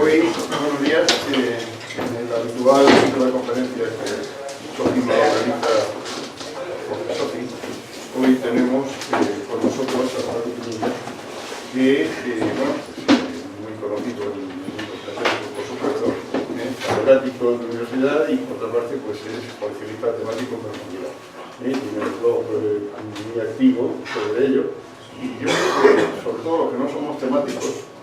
Hoy, buenos días, en el habitual ciclo de conferencias que Sofi me organiza, Jorge Sofi, hoy tenemos con nosotros a Pablo Pinilla, que, muy conocido en el mundo académico, por supuesto, catedrático de la universidad y, por otra parte, pues es coleccionista temático en profundidad. Tiene un blog muy activo sobre ello. Y yo creo que, sobre todo los que no somos temáticos,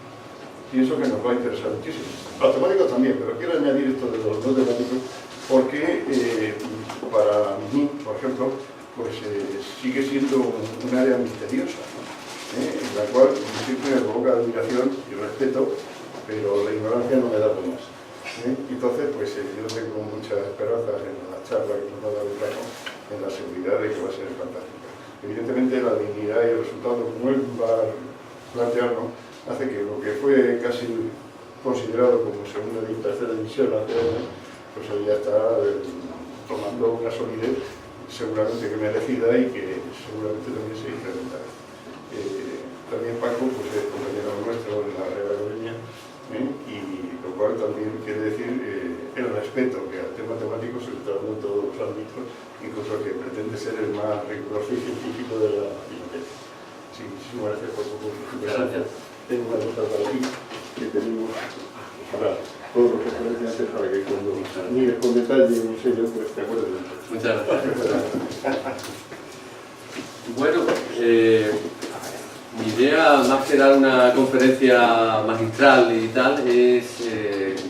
pienso que nos va a interesar muchísimo. Los temáticos también, pero quiero añadir esto de los no temáticos porque para mí, por ejemplo, pues sigue siendo un área misteriosa, en la cual siempre me provoca admiración y respeto, pero la ignorancia no me da por más. Entonces, pues yo tengo muchas esperanzas en la charla que nos va a dar el Paco, en la seguridad de que va a ser fantástica. Evidentemente la dignidad y el resultado, como él va a plantearnos, hace que lo que fue casi considerado como segunda y tercera división hace años, pues hoy ya está tomando una solidez seguramente que merecida y que seguramente también se incrementará. También Paco pues, es compañero nuestro en la Real Academia, y lo cual también quiere decir el respeto que al tema temático se le está dando en todos los ámbitos, incluso que pretende ser el más riguroso y científico de la biblioteca. Sí, muchísimas gracias por tu presentación. Tengo una nota para ti que tenemos para todos los estudiantes para que cuando mires con detalle un sello, pues te acuerdes de eso. Muchas gracias. Bueno, mi idea, más que dar una conferencia magistral y tal, es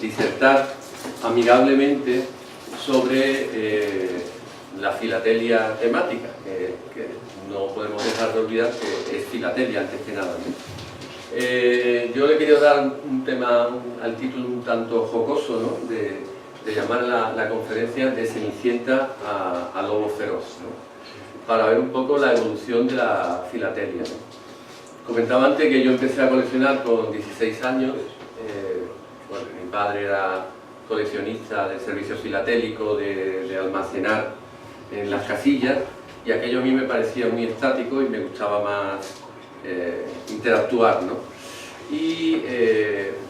disertar amigablemente sobre la filatelia temática, que no podemos dejar de olvidar que es filatelia antes que nada, ¿no? Yo le quería dar un tema al título un tanto jocoso, ¿no? de llamar la conferencia de Cenicienta a Lobo Feroz, ¿no? Para ver un poco la evolución de la filatelia, ¿no? Comentaba antes que yo empecé a coleccionar con 16 años. Bueno, mi padre era coleccionista de servicios filatélicos, de almacenar en las casillas, y aquello a mí me parecía muy estático y me gustaba más interactuar, ¿no? Y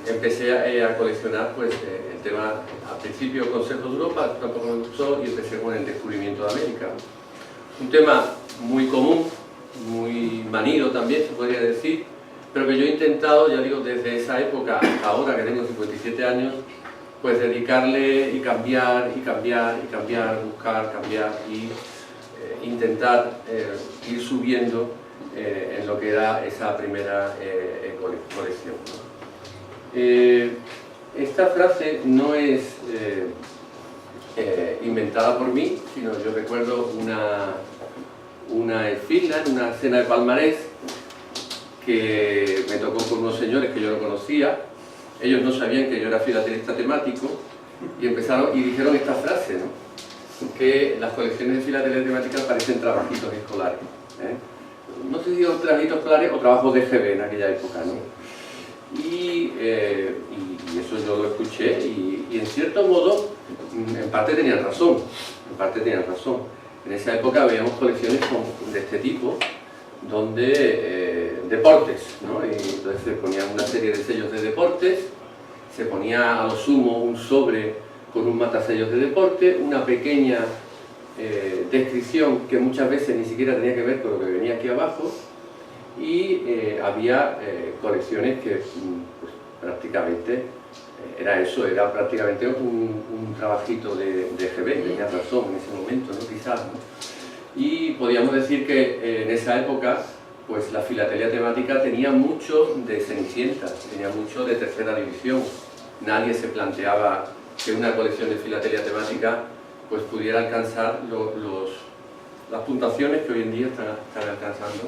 empecé a coleccionar pues, el tema, al principio Consejo de Europa, tampoco me gustó, y empecé con el descubrimiento de América. Un tema muy común, muy manido también, se podría decir, pero que yo he intentado, ya digo, desde esa época hasta ahora, que tengo 57 años, pues dedicarle y cambiar, y cambiar, y cambiar, buscar, cambiar, y intentar ir subiendo en lo que era esa primera colección, ¿no? Esta frase no es inventada por mí, sino yo recuerdo una esfilma, una cena de palmarés que me tocó con unos señores que yo no conocía. Ellos no sabían que yo era filatelista temático y empezaron y dijeron esta frase, ¿no? Que las colecciones de filatelia temática parecen trabajitos escolares, no sé si digo trabajitos escolares o trabajos de GB en aquella época, ¿no? Y eso yo lo escuché y en cierto modo en parte tenían razón, En esa época veíamos colecciones de este tipo, donde deportes, ¿no? Y entonces se ponían una serie de sellos de deportes, se ponía a lo sumo un sobre con un matasellos de deporte, una pequeña descripción que muchas veces ni siquiera tenía que ver con lo que venía aquí abajo, y había colecciones que pues, prácticamente era eso, era prácticamente un trabajito de GB, tenía razón en ese momento, ¿no? Quizás, ¿no? Y podríamos decir que en esa época pues la filatelia temática tenía mucho de Cenicienta, tenía mucho de tercera división. Nadie se planteaba que una colección de filatelia temática pues pudiera alcanzar las puntuaciones que hoy en día están alcanzando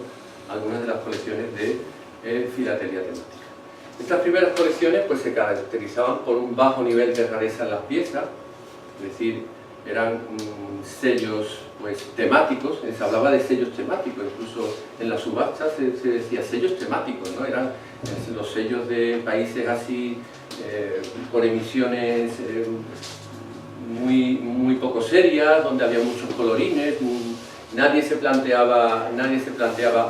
algunas de las colecciones de filatelia temática. Estas primeras colecciones pues, se caracterizaban por un bajo nivel de rareza en las piezas, es decir, eran sellos pues, temáticos, se hablaba de sellos temáticos, incluso en las subastas se decía sellos temáticos, ¿no? Eran los sellos de países así, con emisiones muy poco serias, donde había muchos colorines, nadie se planteaba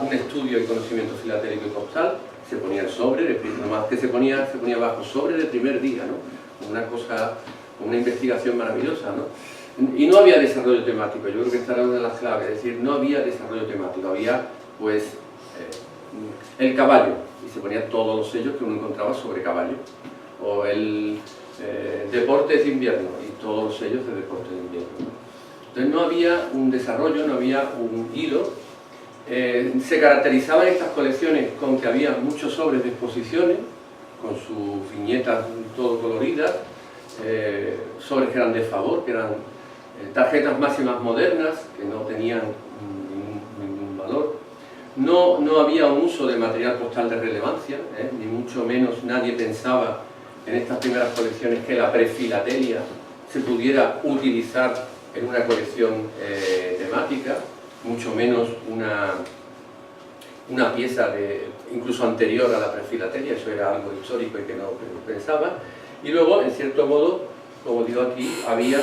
un estudio y conocimiento filatélico y postal, se ponía el sobre, nomás que se ponía bajo sobre del primer día, ¿no? Una cosa, una investigación maravillosa, ¿no? Y no había desarrollo temático, yo creo que esta era una de las claves, es decir, no había desarrollo temático, había pues el caballo, y se ponían todos los sellos que uno encontraba sobre caballo, o el deportes de invierno, y todos los sellos de deportes de invierno, ¿no? Entonces no había un desarrollo, no había un hilo. Se caracterizaban estas colecciones con que había muchos sobres de exposiciones, con sus viñetas todo coloridas, sobres que eran de favor, que eran tarjetas máximas modernas, que no tenían ningún valor. No había un uso de material postal de relevancia, ni mucho menos nadie pensaba en estas primeras colecciones que la prefilatelia se pudiera utilizar en una colección temática, mucho menos una pieza incluso anterior a la prefilatelia, eso era algo histórico y que no pensaba. Y luego, en cierto modo, como digo aquí, había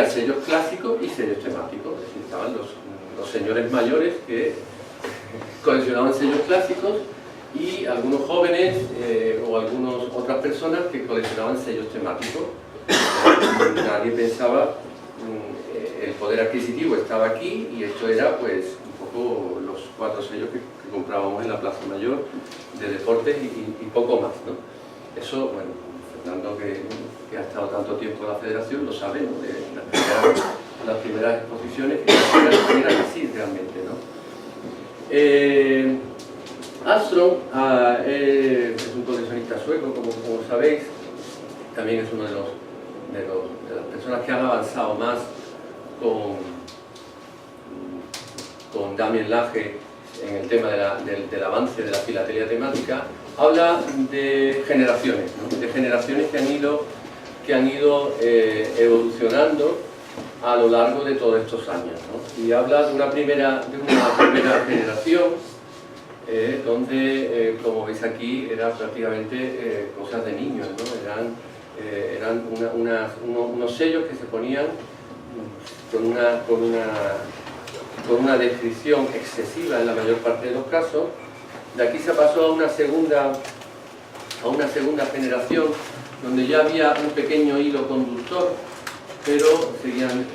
sellos clásicos y sellos temáticos, es decir, estaban los señores mayores que coleccionaban sellos clásicos y algunos jóvenes o otras personas que coleccionaban sellos temáticos. Nadie pensaba, el poder adquisitivo estaba aquí y esto era pues un poco los 4 sellos que comprábamos en la Plaza Mayor de deportes y poco más, ¿no? Eso, bueno, Fernando que ha estado tanto tiempo en la Federación lo sabe, ¿no? De las primeras exposiciones que eran así realmente, ¿no? Armstrong es un coleccionista sueco, como sabéis, también es uno de las personas que han avanzado más con Damien Lage en el tema del avance de la filatelia temática. Habla de generaciones, ¿no? De generaciones que han ido evolucionando a lo largo de todos estos años, ¿no? Y habla de una primera generación donde, como veis aquí, era prácticamente cosas de niños, ¿no? Eran unos sellos que se ponían con una descripción excesiva en la mayor parte de los casos. De aquí se pasó a una segunda generación donde ya había un pequeño hilo conductor, pero seguían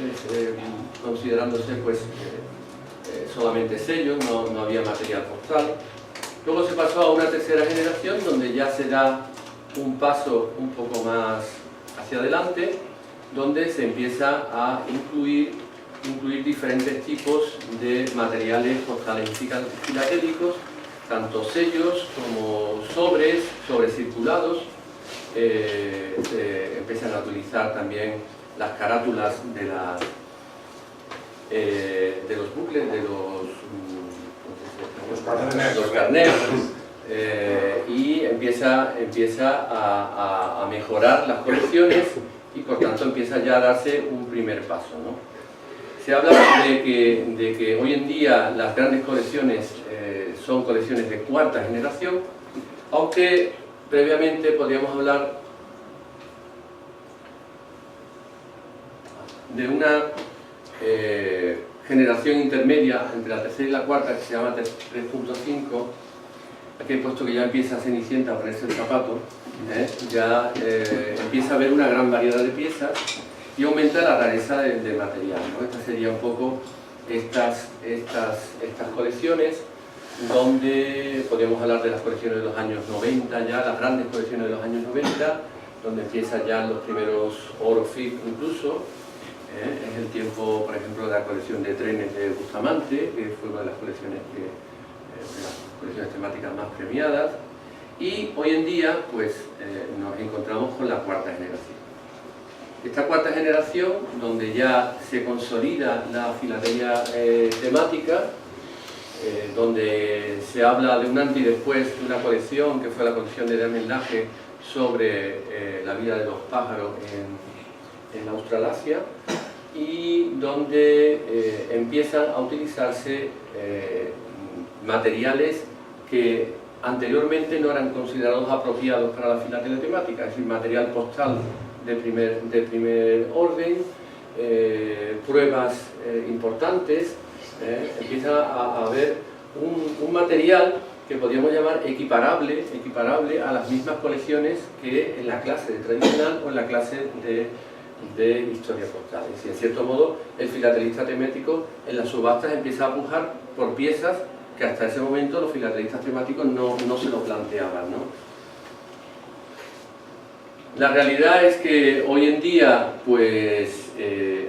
considerándose pues solamente sellos, no había material postal. Luego se pasó a una tercera generación donde ya se da un paso un poco más hacia adelante, donde se empieza a incluir diferentes tipos de materiales postales filatélicos, tanto sellos como sobres circulados. Se empiezan a utilizar también las carátulas de los bucles, de los carnets, y empieza a mejorar las colecciones y por tanto empieza ya a darse un primer paso, ¿no? Se habla de que hoy en día las grandes colecciones son colecciones de cuarta generación, aunque previamente podríamos hablar de una generación intermedia entre la tercera y la cuarta que se llama 3.5. Aquí he puesto que ya empieza Cenicienta a ponerse el zapato, ya empieza a haber una gran variedad de piezas y aumenta la rareza de material, ¿no? Esta sería un poco estas colecciones, donde podríamos hablar de las colecciones de los años 90 ya, las grandes colecciones de los años 90, donde empiezan ya los primeros Oro-Fit incluso. Es el tiempo, por ejemplo, de la colección de trenes de Bustamante, que fue una de las colecciones temáticas más premiadas, y hoy en día pues nos encontramos con la cuarta generación. Esta cuarta generación, donde ya se consolida la filatelia temática, donde se habla de un antes y después de una colección que fue la colección de Damien Lage sobre la vida de los pájaros en Australasia, y donde empiezan a utilizarse materiales que anteriormente no eran considerados apropiados para la filatelia temática, es decir, material postal de primer orden, pruebas importantes. Empieza a haber un material que podríamos llamar equiparable a las mismas colecciones que en la clase de tradicional o en la clase de historia postal. Es decir, en cierto modo, el filatelista temático en las subastas empieza a pujar por piezas que hasta ese momento los filatelistas temáticos no se lo planteaban, ¿no? La realidad es que hoy en día pues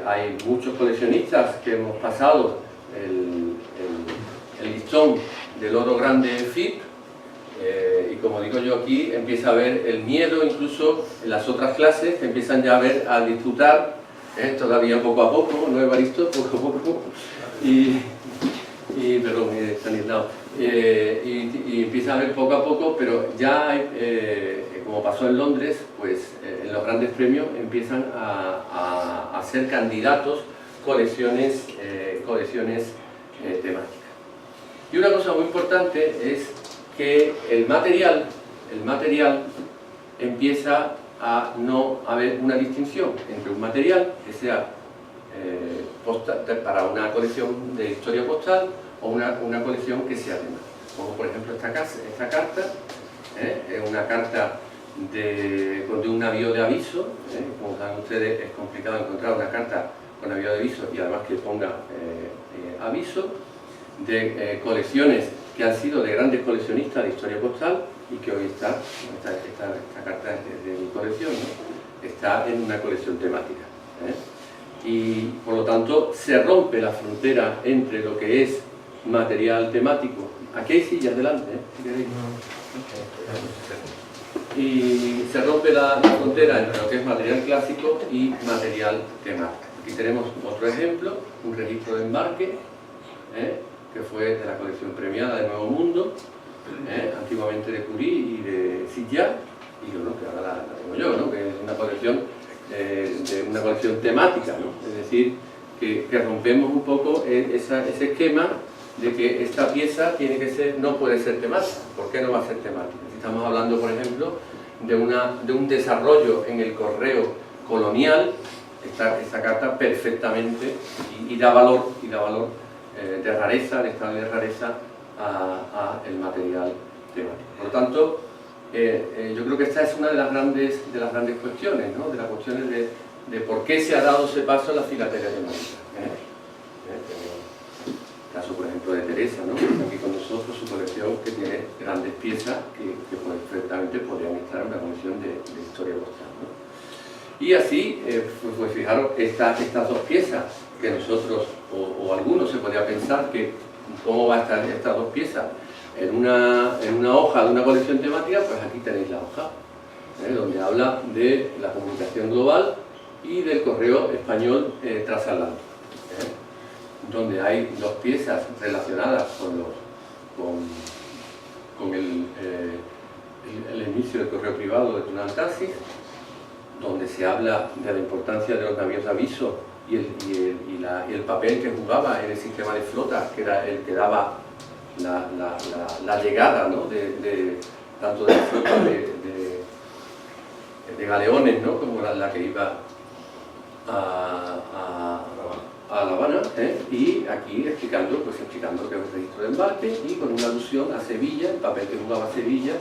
hay muchos coleccionistas que hemos pasado el listón del oro grande FIP, y como digo yo aquí, empieza a haber el miedo incluso en las otras clases, que empiezan ya a disfrutar, todavía poco a poco, ¿no, Evaristo? Poco a poco, perdón, Stanislao, y empieza a ver poco a poco, pero ya hay, como pasó en Londres, pues en los grandes premios empiezan a ser candidatos colecciones temáticas. Y una cosa muy importante es que el material empieza a no haber una distinción entre un material que sea para una colección de historia postal o una colección que sea temática. Como por ejemplo esta carta, es una carta de un navío de aviso. Como saben ustedes, es complicado encontrar una carta con navío de aviso y además que ponga aviso, de colecciones que han sido de grandes coleccionistas de historia postal y que hoy esta carta es de mi colección, ¿no? Está en una colección temática, y por lo tanto se rompe la frontera entre lo que es material temático. Aquí hay sillas delante, si queréis. Y se rompe la frontera entre lo que es material clásico y material temático. Aquí tenemos otro ejemplo, un registro de embarque, que fue de la colección premiada de Nuevo Mundo, antiguamente de Curie y de Silla, y bueno, que ahora la tengo yo, ¿no? Que es una colección de una colección temática, ¿no? Es decir, que rompemos un poco ese esquema de que esta pieza tiene que ser, no puede ser temática. ¿Por qué no va a ser temática? Si estamos hablando, por ejemplo, de un desarrollo en el correo colonial, esta carta perfectamente y da valor de rareza, de estado de rareza a el material temático. Por lo tanto, yo creo que esta es una de las grandes cuestiones, ¿no? De las cuestiones de por qué se ha dado ese paso a la filatelia temática. El caso, por ejemplo, de Teresa, ¿no? Que está aquí con nosotros, su colección, que tiene grandes piezas que perfectamente podrían estar en una colección de historia postal, ¿no? Y así, pues fijaros, estas dos piezas que nosotros, o algunos se podría pensar que cómo va a estar estas dos piezas en una hoja de una colección temática, pues aquí tenéis la hoja, donde habla de la comunicación global y del correo español transatlántico, donde hay dos piezas relacionadas con el inicio del correo privado de Tunantasis, donde se habla de la importancia de los navíos de aviso y el papel que jugaba en el sistema de flotas, que era el que daba la llegada, ¿no? tanto de la flota de galeones, ¿no? Como la que iba a La Habana, y aquí explicando que es el registro de embarque y con una alusión a Sevilla, el papel que jugaba Sevilla,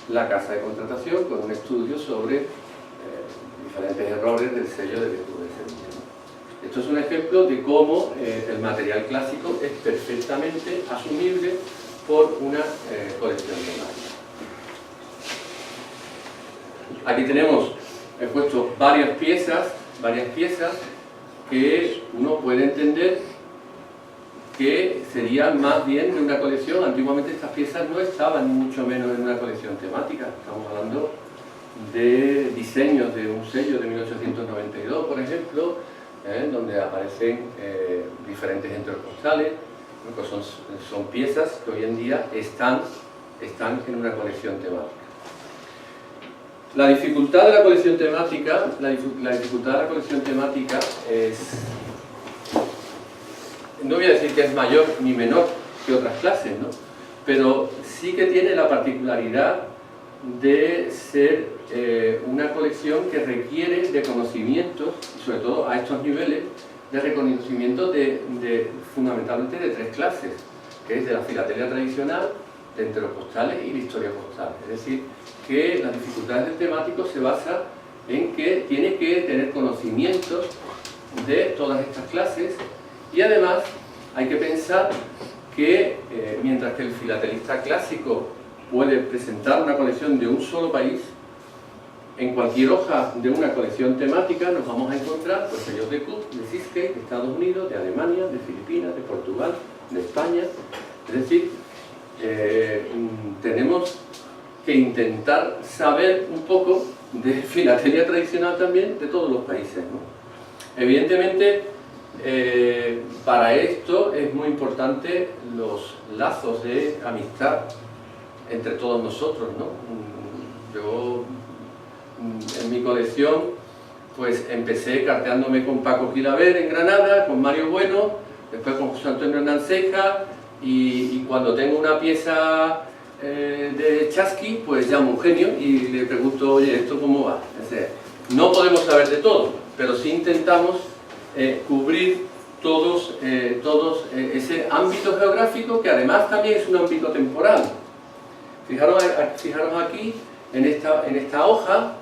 la casa de contratación, con un estudio sobre diferentes errores del sello de virtud de Sevilla. Esto es un ejemplo de cómo el material clásico es perfectamente asumible por una colección temática. Aquí tenemos, he puesto varias piezas que uno puede entender que serían más bien de una colección. Antiguamente estas piezas no estaban ni mucho menos en una colección temática. Estamos hablando de diseños de un sello de 1892, por ejemplo, donde aparecen diferentes enteros postales. Pues son piezas que hoy en día están en una colección temática. La dificultad de la colección temática, es, no voy a decir que es mayor ni menor que otras clases, ¿no? Pero sí que tiene la particularidad de ser una colección que requiere de conocimientos, sobre todo a estos niveles, de reconocimiento fundamentalmente de tres clases, que es de la filatelia tradicional, de enteropostales y de historia postal. Es decir, que las dificultades del temático se basan en que tiene que tener conocimientos de todas estas clases y además hay que pensar que mientras que el filatelista clásico puede presentar una colección de un solo país, en cualquier hoja de una colección temática nos vamos a encontrar pues, sellos de Cook, de Seascape, de Estados Unidos, de Alemania, de Filipinas, de Portugal, de España. Es decir, tenemos que intentar saber un poco de filatelia tradicional también de todos los países, ¿no? Evidentemente, para esto es muy importante los lazos de amistad entre todos nosotros, ¿no? Yo, en mi colección, pues empecé carteándome con Paco Quilaver en Granada, con Mario Bueno, después con José Antonio Hernán Ceja, y cuando tengo una pieza de Chasqui, pues llamo a un genio y le pregunto, oye, ¿esto cómo va? Es decir, no podemos saber de todo, pero sí intentamos cubrir todos ese ámbito geográfico que además también es un ámbito temporal. Fijaros aquí, en esta hoja,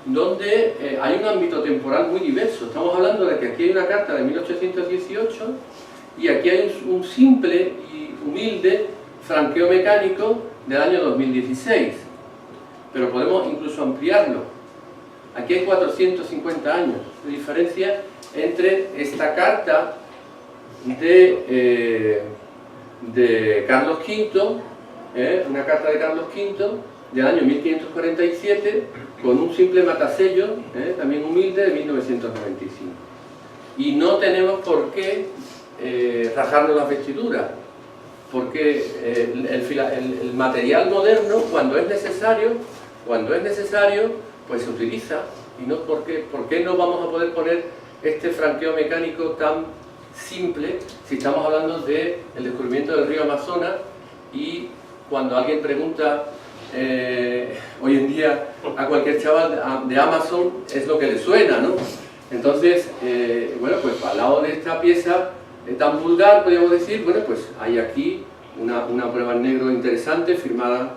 donde hay un ámbito temporal muy diverso. Estamos hablando de que aquí hay una carta de 1818 y aquí hay un simple y humilde franqueo mecánico del año 2016, pero podemos incluso ampliarlo. Aquí hay 450 años de diferencia entre esta carta de Carlos V, una carta de Carlos V del año 1547, con un simple matasello, también humilde, de 1995. Y no tenemos por qué rajarnos las vestiduras, porque el material moderno, cuando es necesario, pues se utiliza. Y no, ¿por qué no vamos a poder poner este franqueo mecánico tan simple si estamos hablando del descubrimiento del río Amazonas? Y cuando alguien pregunta hoy en día a cualquier chaval de Amazon, es lo que le suena, ¿no? Entonces, bueno, pues al lado de esta pieza tan vulgar, podríamos decir, bueno, pues hay aquí una prueba en negro interesante firmada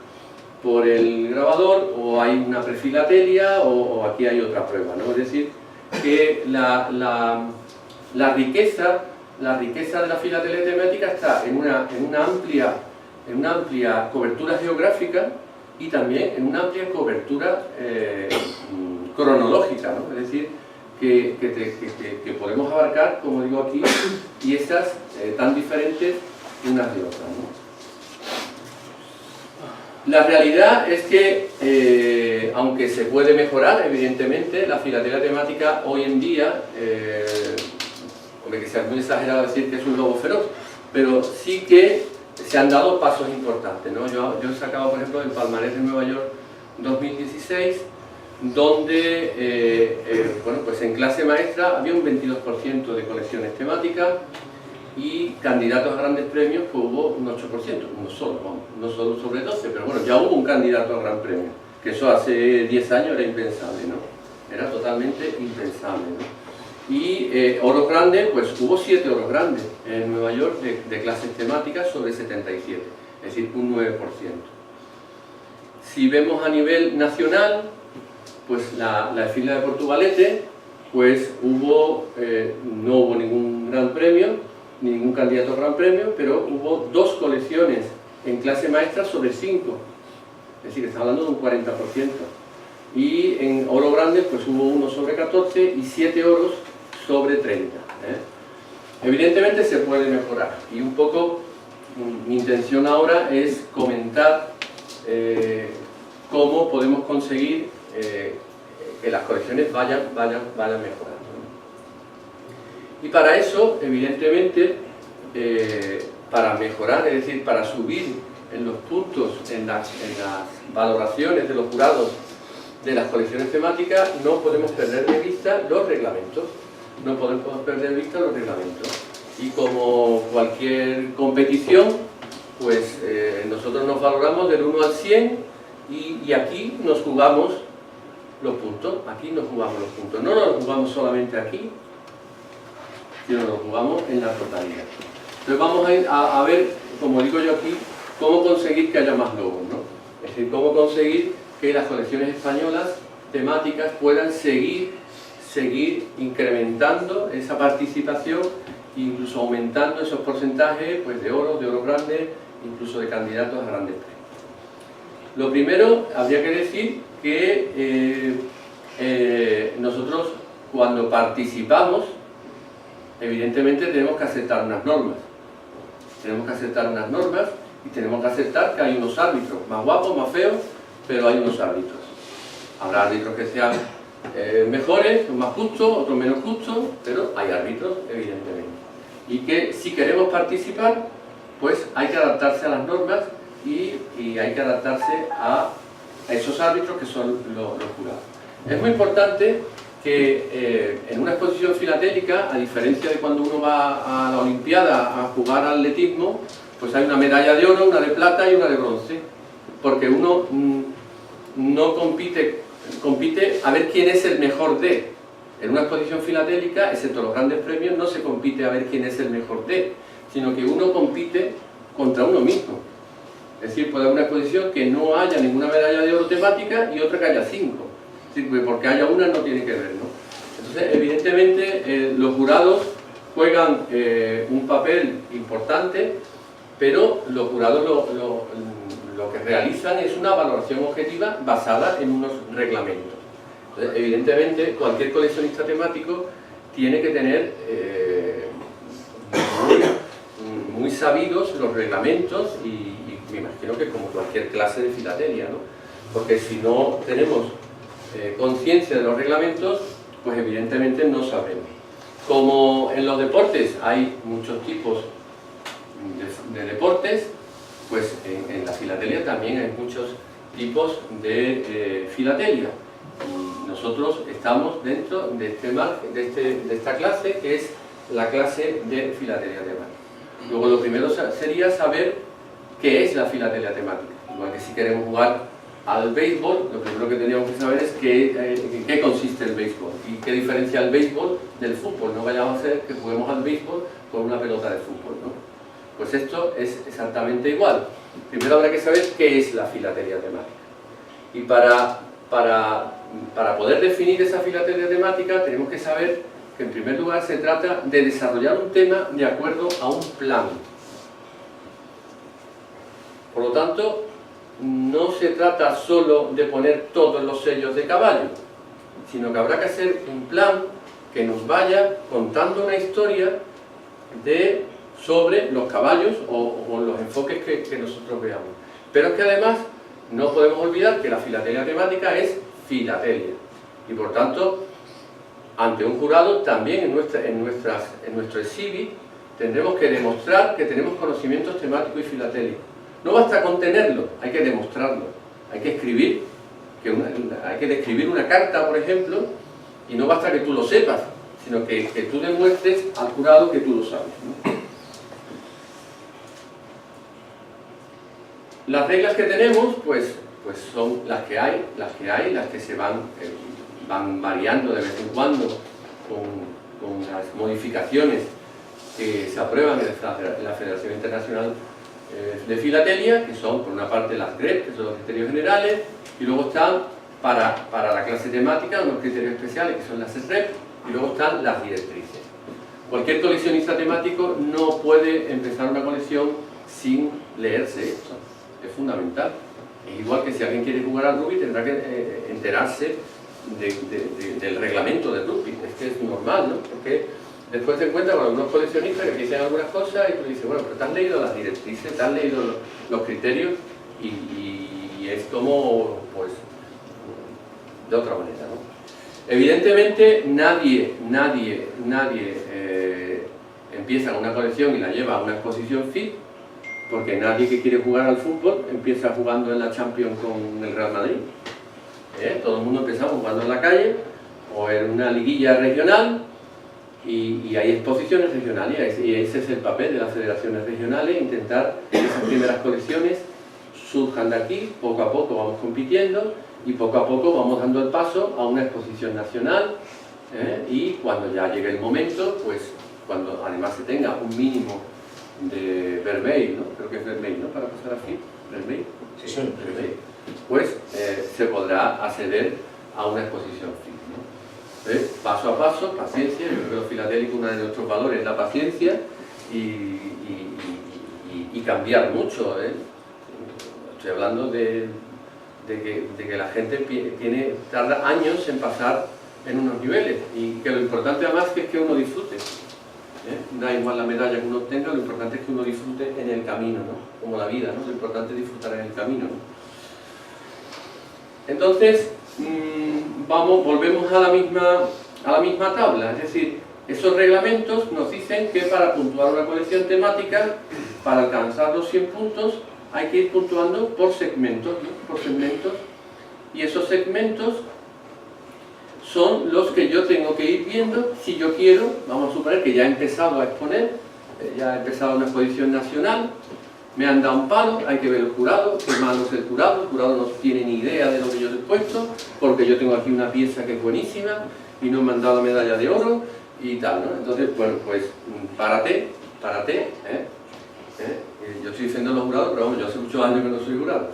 por el grabador, o hay una prefilatelia, o aquí hay otra prueba, ¿no? Es decir, que la riqueza de la filatelia temática está en una amplia cobertura geográfica y también en una amplia cobertura cronológica, ¿no? Es decir, que podemos abarcar, como digo aquí, piezas tan diferentes unas de otras, ¿no? La realidad es que, aunque se puede mejorar, evidentemente, la filatelia temática hoy en día, hombre, que sea muy exagerado decir que es un lobo feroz, pero sí que se han dado pasos importantes, ¿no? Yo he sacado, por ejemplo, el palmarés de Nueva York 2016, donde, bueno, pues en clase maestra había un 22% de colecciones temáticas y candidatos a grandes premios pues hubo un 8%, uno solo, vamos, no solo sobre 12, pero bueno, ya hubo un candidato a gran premio, que eso hace 10 años era impensable, ¿no? Era totalmente impensable, ¿no? Y oros grandes, pues hubo 7 oros grandes en Nueva York de clases temáticas sobre 77, es decir, un 9%. Si vemos a nivel nacional, pues la fila de Portugalete, pues no hubo ningún gran premio, ningún candidato a gran premio, pero hubo 2 colecciones en clase maestra sobre 5, es decir, está hablando de un 40%. Y en oro grande, pues hubo 1 sobre 14 y 7 oros sobre 30. Evidentemente se puede mejorar, y un poco mi intención ahora es comentar cómo podemos conseguir que las colecciones vayan mejorando. Y para eso, evidentemente, para mejorar, es decir, para subir en los puntos, en las valoraciones de los jurados de las colecciones temáticas, no podemos perder de vista los reglamentos. No podemos perder de vista los reglamentos. Y como cualquier competición, pues nosotros nos valoramos del 1 al 100 y aquí nos jugamos los puntos. Aquí nos jugamos los puntos. No nos jugamos solamente aquí, sino nos jugamos en la totalidad. Entonces vamos a ver, como digo yo aquí, cómo conseguir que haya más lobos, ¿no? Es decir, cómo conseguir que las colecciones españolas temáticas puedan seguir incrementando esa participación, incluso aumentando esos porcentajes pues, de oros grandes, incluso de candidatos a grandes premios. Lo primero, habría que decir que nosotros cuando participamos, evidentemente tenemos que aceptar unas normas. Tenemos que aceptar unas normas y tenemos que aceptar que hay unos árbitros, más guapos, más feos, pero hay unos árbitros. Habrá árbitros que sean mejores, más justos, otros menos justos, pero hay árbitros, evidentemente. Y que si queremos participar, pues hay que adaptarse a las normas y hay que adaptarse a esos árbitros que son los jurados. Es muy importante que en una exposición filatélica, a diferencia de cuando uno va a la Olimpiada a jugar atletismo, pues hay una medalla de oro, una de plata y una de bronce, porque uno no compite a ver quién es el mejor de. En una exposición filatélica, excepto los grandes premios, no se compite a ver quién es el mejor de, sino que uno compite contra uno mismo. Es decir, puede haber una exposición que no haya ninguna medalla de oro temática y otra que haya 5. Es decir, porque haya una no tiene que ver, ¿no? Entonces, evidentemente, los jurados juegan un papel importante, pero los jurados lo que realizan es una valoración objetiva basada en unos reglamentos. Entonces, evidentemente, cualquier coleccionista temático tiene que tener muy sabidos los reglamentos y me imagino que como cualquier clase de filatelia, ¿no? Porque si no tenemos conciencia de los reglamentos, pues evidentemente no sabremos. Como en los deportes hay muchos tipos de deportes, pues en la filatelia también hay muchos tipos de filatelia. Y nosotros estamos dentro de, de esta clase, que es la clase de filatelia temática. Luego lo primero sería saber qué es la filatelia temática. Igual que si queremos jugar al béisbol, lo primero que tendríamos que saber es en qué consiste el béisbol y qué diferencia el béisbol del fútbol. No vayamos a hacer que juguemos al béisbol con una pelota de fútbol, ¿no? Pues esto es exactamente igual. Primero habrá que saber qué es la filatelia temática. Y para poder definir esa filatelia temática tenemos que saber que en primer lugar se trata de desarrollar un tema de acuerdo a un plan. Por lo tanto, no se trata solo de poner todos los sellos de caballo, sino que habrá que hacer un plan que nos vaya contando una historia sobre los caballos o los enfoques que nosotros veamos. Pero es que además no podemos olvidar que la filatelia temática es filatelia y por tanto ante un jurado también en nuestro exhibit tendremos que demostrar que tenemos conocimientos temáticos y filatélicos. No basta con tenerlo, hay que demostrarlo. Hay que escribir, hay que describir una carta, por ejemplo, y no basta que tú lo sepas, sino que tú demuestres al jurado que tú lo sabes, ¿no? Las reglas que tenemos, pues son las que hay, las que se van variando de vez en cuando con las modificaciones que se aprueban en la Federación Internacional de Filatelia, que son por una parte las GREP, que son los criterios generales, y luego están para la clase temática unos criterios especiales que son las SREP, y luego están las directrices. Cualquier coleccionista temático no puede empezar una colección sin leerse esto, es fundamental. Es igual que si alguien quiere jugar al rugby tendrá que enterarse del reglamento del rugby, es que es normal, ¿no? Porque después te encuentras con algunos coleccionistas que dicen algunas cosas y tú dices, bueno, pero te has leído las directrices, te has leído los criterios y es como, pues, de otra manera, ¿no? Evidentemente nadie empieza una colección y la lleva a una exposición FIT, porque nadie que quiere jugar al fútbol empieza jugando en la Champions con el Real Madrid. Todo el mundo empezamos jugando en la calle o en una liguilla regional y hay exposiciones regionales y ese es el papel de las federaciones regionales, intentar que esas primeras colecciones surjan de aquí, poco a poco vamos compitiendo y poco a poco vamos dando el paso a una exposición nacional y cuando ya llegue el momento, pues cuando además se tenga un mínimo Vermeil, ¿no? Creo que es Vermeil, ¿no? Para pasar así, Vermeil. Sí, sí. Vermeil. Pues se podrá acceder a una exposición fin, ¿no? Paso a paso, paciencia. Yo creo que los filatélicos, uno de nuestros valores es la paciencia y cambiar mucho, ¿eh? Estoy hablando de que la gente tarda años en pasar en unos niveles y que lo importante además es que uno disfrute. Da igual la medalla que uno obtenga, lo importante es que uno disfrute en el camino, ¿no? Como la vida, ¿no? Lo importante es disfrutar en el camino, ¿no? Entonces, volvemos a la misma tabla, es decir, esos reglamentos nos dicen que para puntuar una colección temática, para alcanzar los 100 puntos, hay que ir puntuando por segmentos, ¿no? Por segmentos, y esos segmentos son los que yo tengo que ir viendo si yo quiero. Vamos a suponer que ya he empezado a exponer, ya he empezado una exposición nacional, me han dado un palo, hay que ver el jurado, qué malo es el jurado no tiene ni idea de lo que yo he puesto, porque yo tengo aquí una pieza que es buenísima y no me han dado la medalla de oro y tal, ¿no? Entonces, bueno, pues párate, yo estoy diciendo a los jurados, pero vamos, yo hace muchos años que no soy jurado,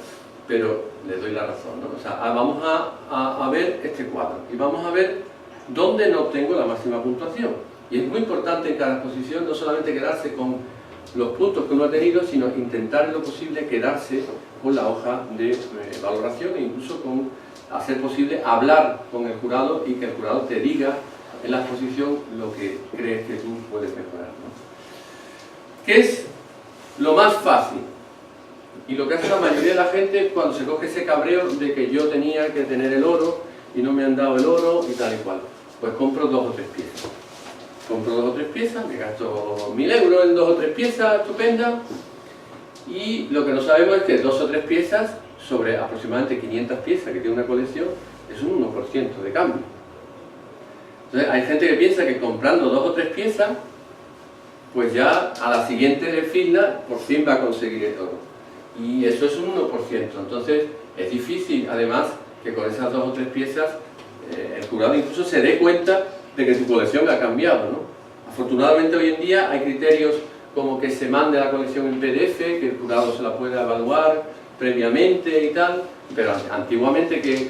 pero les doy la razón, ¿no? O sea, vamos a ver este cuadro y vamos a ver dónde no obtengo la máxima puntuación. Y es muy importante en cada exposición no solamente quedarse con los puntos que uno ha tenido, sino intentar en lo posible quedarse con la hoja de valoración e incluso con hacer posible hablar con el jurado y que el jurado te diga en la exposición lo que crees que tú puedes mejorar, ¿no? ¿Qué es lo más fácil? Y lo que hace la mayoría de la gente cuando se coge ese cabreo de que yo tenía que tener el oro y no me han dado el oro y tal y cual, pues compro 2 o 3 piezas. Compro 2 o 3 piezas, me gasto 1000 euros en 2 o 3 piezas estupendas y lo que no sabemos es que 2 o 3 piezas sobre aproximadamente 500 piezas que tiene una colección es un 1% de cambio. Entonces hay gente que piensa que comprando 2 o 3 piezas pues ya a la siguiente fila por fin va a conseguir el oro. Y eso es un 1%. Entonces es difícil además que con esas 2 o 3 piezas el jurado incluso se dé cuenta de que tu colección ha cambiado, ¿no? Afortunadamente hoy en día hay criterios como que se mande la colección en PDF, que el jurado se la pueda evaluar previamente y tal, pero antiguamente que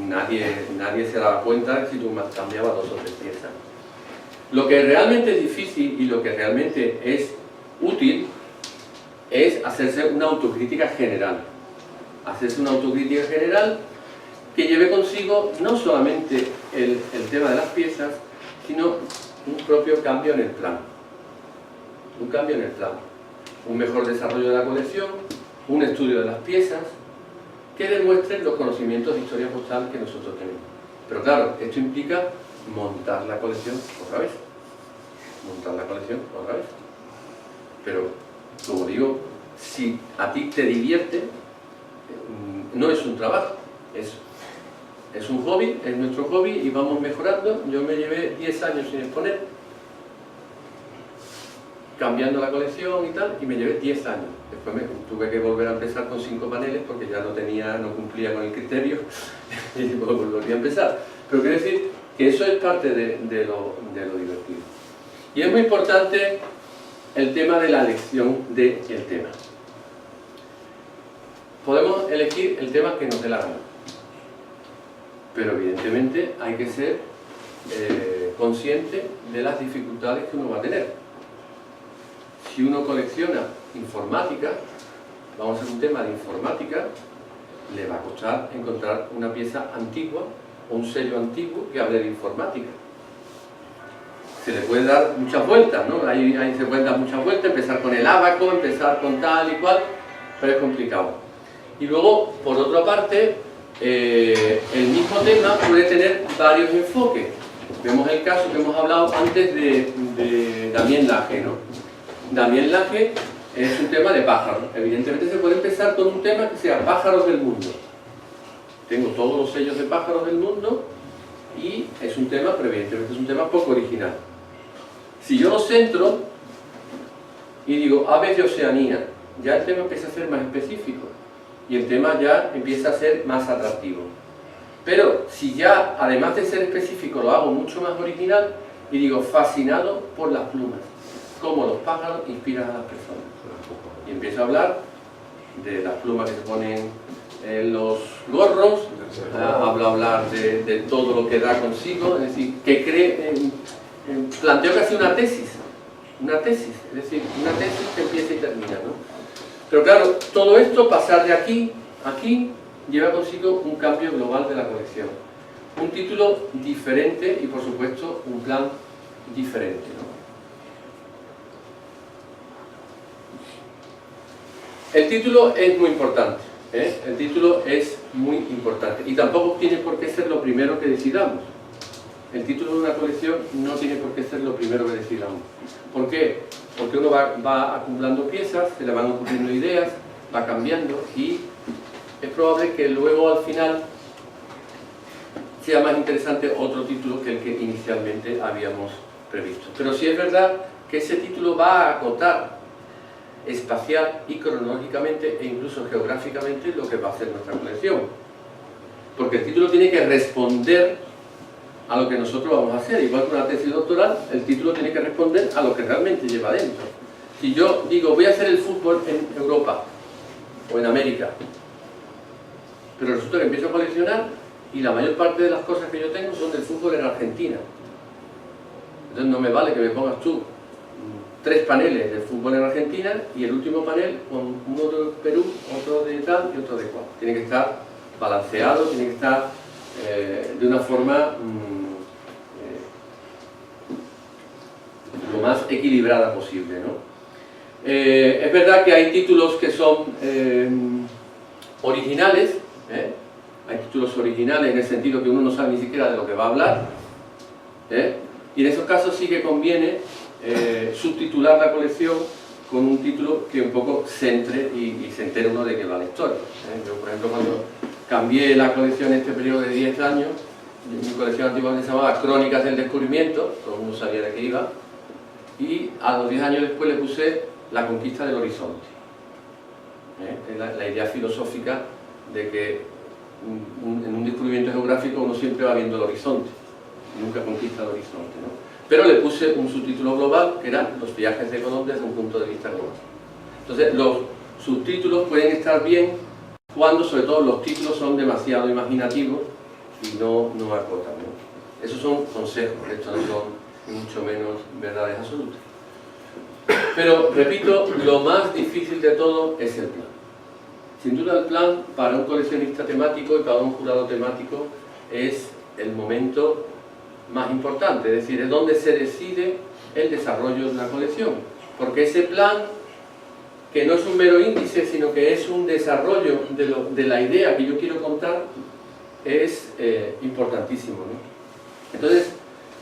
nadie se daba cuenta si tú cambiabas 2 o 3 piezas. Lo que realmente es difícil y lo que realmente es útil es hacerse una autocrítica general. Hacerse una autocrítica general que lleve consigo no solamente el tema de las piezas, sino un propio cambio en el plan. Un cambio en el plan. Un mejor desarrollo de la colección, un estudio de las piezas, que demuestren los conocimientos de historia postal que nosotros tenemos. Pero claro, esto implica montar la colección otra vez. Montar la colección otra vez. Pero, como digo, si a ti te divierte, no es un trabajo, es un hobby, es nuestro hobby y vamos mejorando. Yo me llevé 10 años sin exponer, cambiando la colección y tal, y me llevé 10 años. Después tuve que volver a empezar con 5 paneles porque ya no cumplía con el criterio y volví a empezar. Pero quiero decir que eso es parte de lo divertido. Y es muy importante el tema de la elección del tema. Podemos elegir el tema que nos dé la gana, pero evidentemente hay que ser consciente de las dificultades que uno va a tener. Si uno colecciona informática, vamos a hacer un tema de informática, le va a costar encontrar una pieza antigua o un sello antiguo que hable de informática. Se le puede dar muchas vueltas, ¿no? Ahí se pueden dar muchas vueltas, empezar con el ábaco, empezar con tal y cual, pero es complicado. Y luego, por otra parte, el mismo tema puede tener varios enfoques. Vemos el caso que hemos hablado antes de Damien Lage, ¿no? Damien Lage es un tema de pájaros. Evidentemente se puede empezar con un tema que sea pájaros del mundo. Tengo todos los sellos de pájaros del mundo y es un tema, pero evidentemente es un tema poco original. Si yo lo centro y digo aves de Oceanía, ya el tema empieza a ser más específico y el tema ya empieza a ser más atractivo. Pero si ya, además de ser específico, lo hago mucho más original y digo fascinado por las plumas, cómo los pájaros inspiran a las personas. Y empieza a hablar de las plumas que se ponen en los gorros, hablar de todo lo que da consigo, es decir, que planteó casi una tesis, es decir, una tesis que empieza y termina, ¿no? Pero claro, todo esto, pasar de aquí a aquí, lleva consigo un cambio global de la colección. Un título diferente y, por supuesto, un plan diferente, ¿no? El título es muy importante, ¿eh? El título es muy importante y tampoco tiene por qué ser lo primero que decidamos. El título de una colección no tiene por qué ser lo primero que decidamos. ¿Por qué? Porque uno va acumulando piezas, se le van ocurriendo ideas, va cambiando y es probable que luego al final sea más interesante otro título que el que inicialmente habíamos previsto. Pero sí es verdad que ese título va a acotar espacial y cronológicamente e incluso geográficamente lo que va a hacer nuestra colección. Porque el título tiene que responder a lo que nosotros vamos a hacer. Igual que una tesis doctoral, el título tiene que responder a lo que realmente lleva dentro. Si yo digo, voy a hacer el fútbol en Europa o en América, pero resulta que empiezo a coleccionar y la mayor parte de las cosas que yo tengo son del fútbol en Argentina. Entonces no me vale que me pongas tú 3 paneles de fútbol en Argentina y el último panel con uno de Perú, otro de tal y otro de cual. Tiene que estar balanceado, tiene que estar de una forma lo más equilibrada posible, ¿no? Es verdad que hay títulos que son originales, hay títulos originales en el sentido que uno no sabe ni siquiera de lo que va a hablar, y en esos casos sí que conviene subtitular la colección con un título que un poco centre y se entere uno de qué va la historia. Yo, por ejemplo, cuando cambié la colección en este periodo de 10 años, mi colección antigua se llamaba Crónicas del Descubrimiento, todo el mundo sabía de qué iba, y a los 10 años después le puse La conquista del horizonte. La idea filosófica de que en un descubrimiento geográfico uno siempre va viendo el horizonte, y nunca conquista el horizonte, ¿no? Pero le puse un subtítulo global que era Los viajes de Colón desde un punto de vista global. Entonces los subtítulos pueden estar bien cuando sobre todo los títulos son demasiado imaginativos y no acotan, ¿no? Esos son consejos, estos no son ni mucho menos verdades absolutas. Pero, repito, lo más difícil de todo es el plan. Sin duda el plan para un coleccionista temático y para un jurado temático es el momento más importante, es decir, es donde se decide el desarrollo de la colección. Porque ese plan, que no es un mero índice, sino que es un desarrollo de la idea que yo quiero contar, es importantísimo, ¿no? Entonces,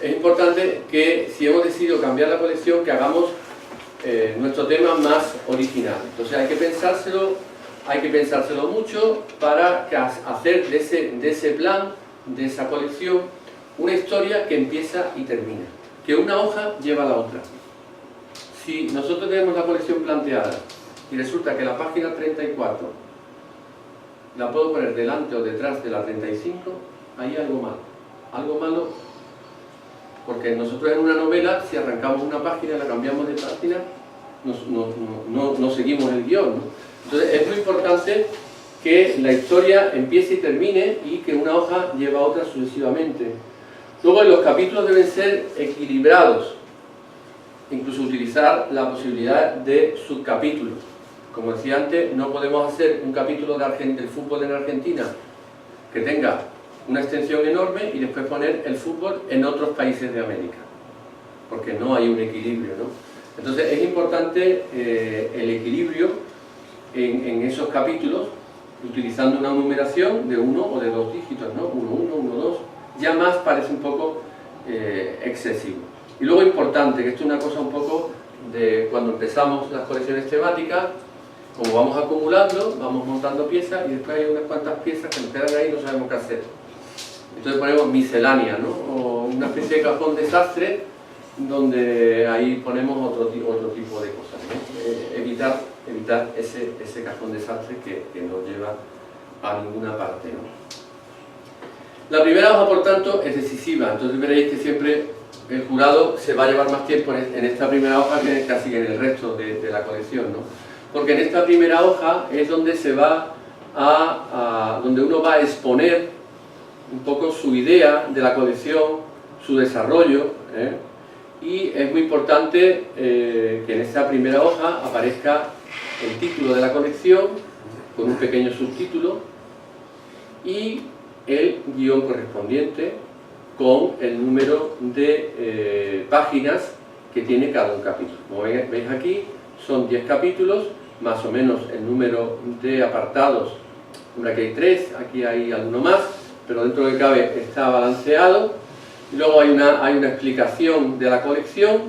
es importante que si hemos decidido cambiar la colección, que hagamos nuestro tema más original. Entonces hay que pensárselo mucho para hacer de ese plan, de esa colección, una historia que empieza y termina, que una hoja lleva a la otra. Si nosotros tenemos la colección planteada y resulta que la página 34 la puedo poner delante o detrás de la 35, hay algo malo. Algo malo porque nosotros en una novela, si arrancamos una página y la cambiamos de página, no seguimos el guión, ¿no? Entonces es muy importante que la historia empiece y termine y que una hoja lleva a otra sucesivamente. Luego los capítulos deben ser equilibrados, incluso utilizar la posibilidad de subcapítulos. Como decía antes, no podemos hacer un capítulo del fútbol en Argentina que tenga una extensión enorme y después poner el fútbol en otros países de América, porque no hay un equilibrio, ¿no? Entonces es importante el equilibrio en esos capítulos, utilizando una numeración de 1 o de 2 dígitos, ¿no? 1, 1, 1, 2, ya más parece un poco excesivo. Y luego importante, que esto es una cosa un poco de cuando empezamos las colecciones temáticas, como vamos acumulando, vamos montando piezas y después hay unas cuantas piezas que nos quedan ahí y no sabemos qué hacer. Entonces ponemos miscelánea, ¿no? O una especie de cajón desastre donde ahí ponemos otro tipo de cosas, ¿no? Evitar ese cajón desastre que no lleva a ninguna parte, ¿no? La primera hoja, por tanto, es decisiva. Entonces veréis que siempre el jurado se va a llevar más tiempo en esta primera hoja que casi en el resto de la colección, ¿no? Porque en esta primera hoja es donde se va donde uno va a exponer un poco su idea de la colección, su desarrollo, y es muy importante que en esta primera hoja aparezca el título de la colección con un pequeño subtítulo y el guión correspondiente con el número de páginas que tiene cada un capítulo. Como veis aquí, son 10 capítulos, más o menos el número de apartados. Aquí hay 3, aquí hay alguno más, pero dentro de lo que cabe está balanceado. Y luego hay una explicación de la colección.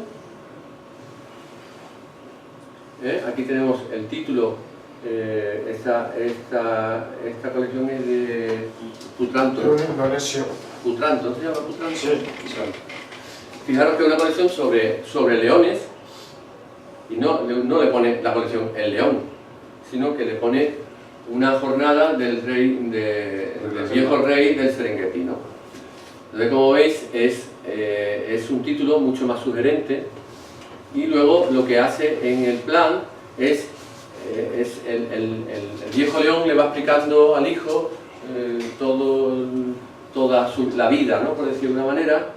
Aquí tenemos el título. Esta colección es de Putranto. Putranto, ¿se llama Putranto? Sí. Fijaros que es una colección sobre leones, y no le pone la colección El León, sino que le pone una jornada del viejo rey del Serengeti, ¿no? Entonces, como veis, es un título mucho más sugerente, y luego lo que hace en el plan es el viejo león le va explicando al hijo toda la vida, ¿no? Por decirlo de una manera,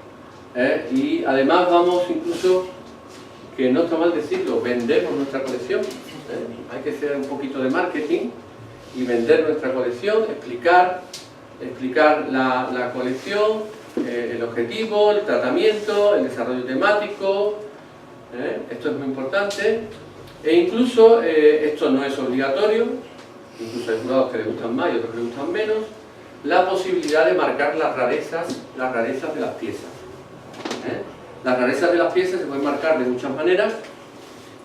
y además vamos incluso, que no está mal decirlo, vendemos nuestra colección, hay que hacer un poquito de marketing y vender nuestra colección, explicar la colección, el objetivo, el tratamiento, el desarrollo temático, esto es muy importante. E incluso, esto no es obligatorio, incluso hay jurados que les gustan más y otros que les gustan menos, la posibilidad de marcar las rarezas de las piezas. Las rarezas de las piezas se pueden marcar de muchas maneras,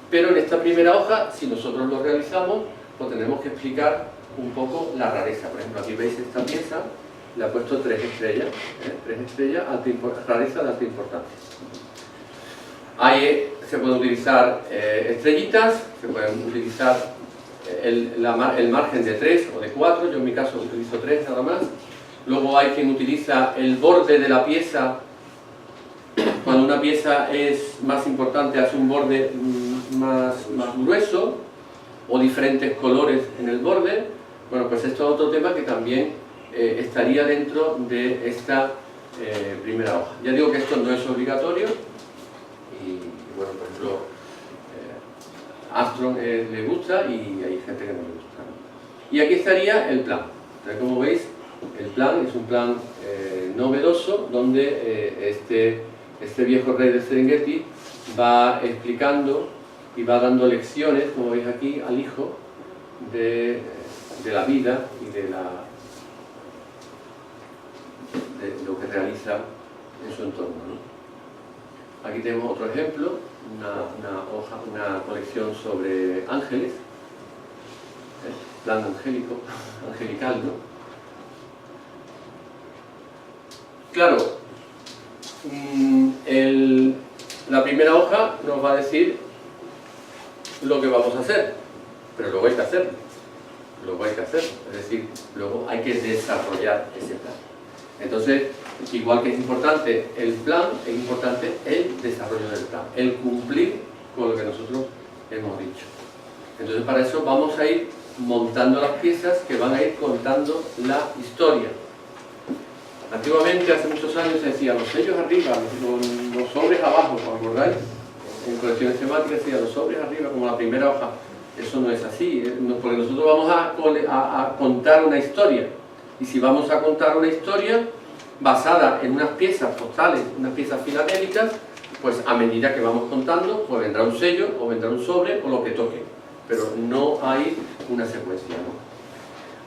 pero en esta primera hoja, si nosotros lo realizamos, pues tenemos que explicar un poco la rareza. Por ejemplo, aquí veis esta pieza, le he puesto 3 estrellas, 3 estrellas, rareza de alta importancia. Ahí se pueden utilizar estrellitas, se pueden utilizar el margen de 3 o de 4, yo en mi caso utilizo 3 nada más. Luego hay quien utiliza el borde de la pieza. Cuando una pieza es más importante, hace un borde más grueso o diferentes colores en el borde. Bueno, pues esto es otro tema que también estaría dentro de esta primera hoja. Ya digo que esto no es obligatorio y bueno, por ejemplo, Armstrong le gusta y hay gente que no le gusta, ¿no? Y aquí estaría el plan. Entonces, como veis, el plan es un plan novedoso donde este viejo rey del Serengeti va explicando y va dando lecciones, como veis aquí, al hijo de la vida y de lo que realiza en su entorno, ¿no? Aquí tenemos otro ejemplo, una colección sobre ángeles, plan angelical, ¿no? Claro, la primera hoja nos va a decir lo que vamos a hacer, pero luego hay que hacerlo. Es decir, luego hay que desarrollar ese plan. Entonces, igual que es importante el plan, es importante el desarrollo del plan, el cumplir con lo que nosotros hemos dicho. Entonces, para eso vamos a ir montando las piezas que van a ir contando la historia. Antiguamente, hace muchos años, se decía los sellos arriba, los sobres abajo, ¿os acordáis? En colecciones temáticas se decía los sobres arriba, como la primera hoja. Eso no es así, porque nosotros vamos a contar una historia. Y si vamos a contar una historia basada en unas piezas postales, unas piezas filatélicas, pues a medida que vamos contando, pues vendrá un sello, o vendrá un sobre, o lo que toque. Pero no hay una secuencia, ¿no?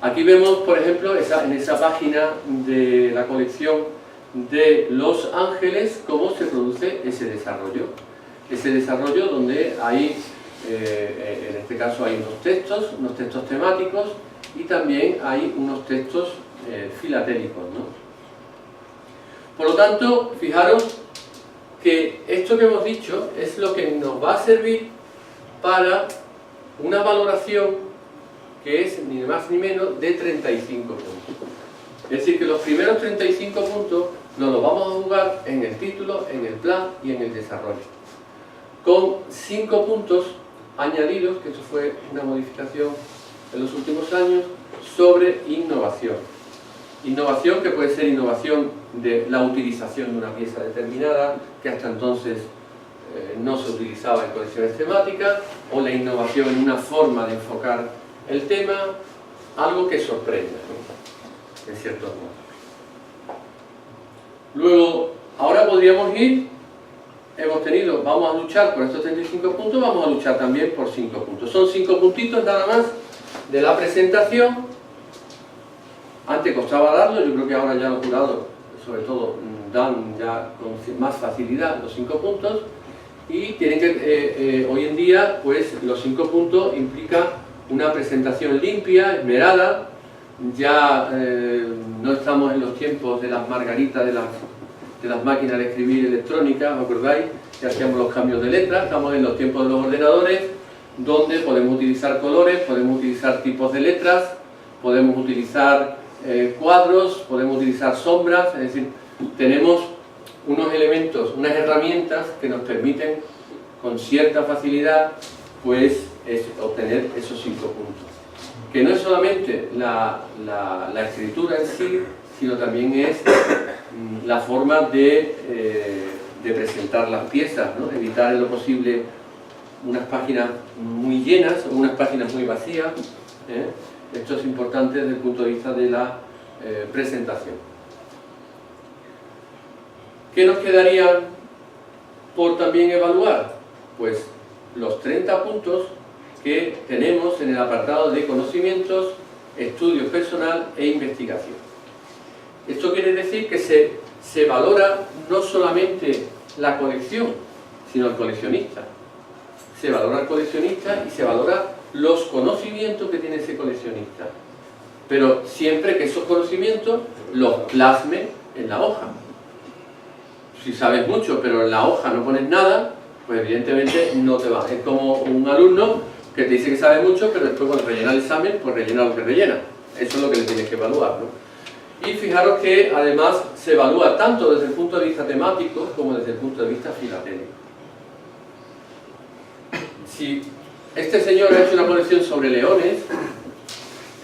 Aquí vemos, por ejemplo, en esa página de la colección de Los Ángeles, cómo se produce ese desarrollo. Ese desarrollo donde hay, en este caso hay unos textos temáticos y también hay unos textos filatélicos, ¿no? Por lo tanto, fijaros que esto que hemos dicho es lo que nos va a servir para una valoración que es ni más ni menos de 35 puntos. Es decir, que los primeros 35 puntos Nos lo vamos a jugar en el título, en el plan y en el desarrollo. Con 5 puntos añadidos, que eso fue una modificación en los últimos años, sobre innovación. Innovación que puede ser innovación de la utilización de una pieza determinada, que hasta entonces no se utilizaba en colecciones temáticas, o la innovación en una forma de enfocar el tema, algo que sorprenda, ¿no? En cierto modo. Luego, ahora podríamos ir, vamos a luchar por estos 35 puntos, vamos a luchar también por 5 puntos. Son 5 puntitos nada más de la presentación. Antes costaba darlo, yo creo que ahora ya los jurados, sobre todo, dan ya con más facilidad los 5 puntos. Y tienen que, hoy en día, pues los 5 puntos implican una presentación limpia, esmerada. Ya no estamos en los tiempos de las margaritas, de las máquinas de escribir electrónicas, ¿os acordáis? Que hacíamos los cambios de letra. Estamos en los tiempos de los ordenadores, donde podemos utilizar colores, podemos utilizar tipos de letras, podemos utilizar cuadros, podemos utilizar sombras, es decir, tenemos unos elementos, unas herramientas que nos permiten con cierta facilidad pues obtener esos 5 puntos. Que no es solamente la escritura en sí, sino también es la forma de presentar las piezas, ¿no? Evitar en lo posible unas páginas muy llenas o unas páginas muy vacías. Esto es importante desde el punto de vista de la presentación. ¿Qué nos quedaría por también evaluar? Pues los 30 puntos que tenemos en el apartado de conocimientos, estudio personal e investigación. Esto quiere decir que se valora no solamente la colección, sino el coleccionista. Se valora el coleccionista y se valora los conocimientos que tiene ese coleccionista. Pero siempre que esos conocimientos los plasme en la hoja. Si sabes mucho, pero en la hoja no pones nada, pues evidentemente no te va. Es como un alumno que te dice que sabe mucho, pero después cuando rellena el examen, pues rellena lo que rellena. Eso es lo que le tienes que evaluar, ¿no? Y fijaros que además se evalúa tanto desde el punto de vista temático como desde el punto de vista filatélico. Si este señor ha hecho una colección sobre leones,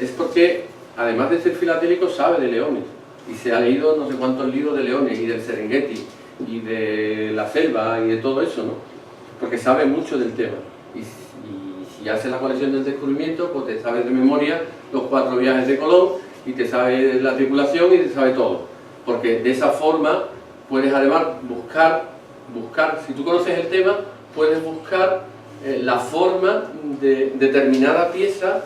es porque además de ser filatélico sabe de leones y se ha leído no sé cuántos libros de leones y del Serengeti y de la selva y de todo eso, ¿no? Porque sabe mucho del tema. Y si hace la colección del descubrimiento, pues te sabes de memoria los 4 viajes de Colón y te sabe la tripulación y te sabe todo. Porque de esa forma puedes además buscar, si tú conoces el tema, puedes buscar la forma de determinada pieza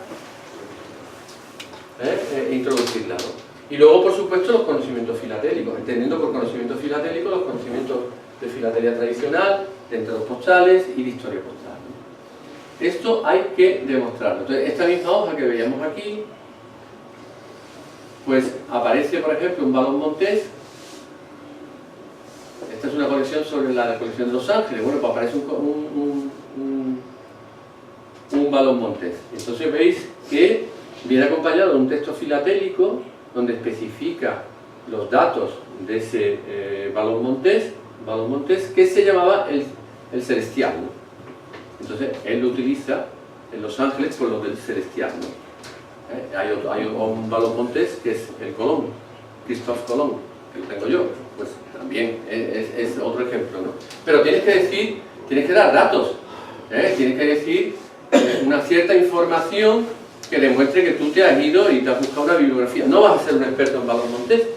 e introducirla, ¿no? Y luego, por supuesto, los conocimientos filatélicos, entendiendo por conocimientos filatélicos los conocimientos de filatelia tradicional, de entrados postales y de historia postal. Esto hay que demostrarlo. Entonces, esta misma hoja que veíamos aquí, pues aparece, por ejemplo, un balón montés. Esta es una colección sobre la colección de Los Ángeles. Bueno, pues aparece un balón montés. Entonces veis que viene acompañado de un texto filatélico donde especifica los datos de ese balón montés que se llamaba el celestial, ¿no? Entonces él lo utiliza en Los Ángeles por lo del celestial, ¿no? Hay un balón montés que es el Colón, Christophe Colomb, que lo tengo yo, pues también es otro ejemplo, ¿no? Pero tienes que dar datos, tienes que decir una cierta información que demuestre que tú te has ido y te has buscado una bibliografía. No vas a ser un experto en balón montés,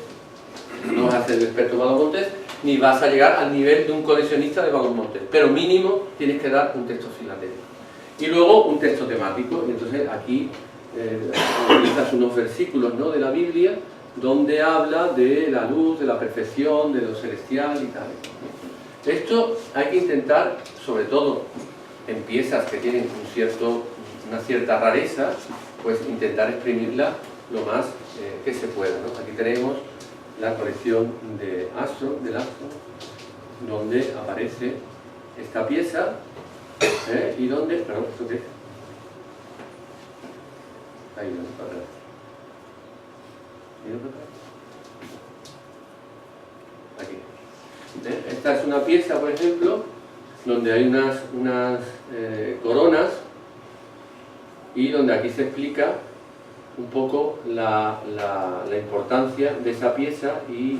no vas a ser un experto en balón montés, ni vas a llegar al nivel de un coleccionista de balón montés, pero mínimo tienes que dar un texto filatélico. Y luego un texto temático, y entonces aquí utilizas unos versículos, ¿no?, de la Biblia, donde habla de la luz, de la perfección, de lo celestial y tal. Esto hay que intentar, sobre todo en piezas que tienen una cierta rareza, pues intentar exprimirla lo más que se pueda, ¿no? Aquí tenemos la colección de Astro, del Astro, donde aparece esta pieza y donde, perdón, ¿esto qué es? Ahí viene para atrás. esta es una pieza, por ejemplo, donde hay unas coronas y donde aquí se explica un poco la importancia de esa pieza y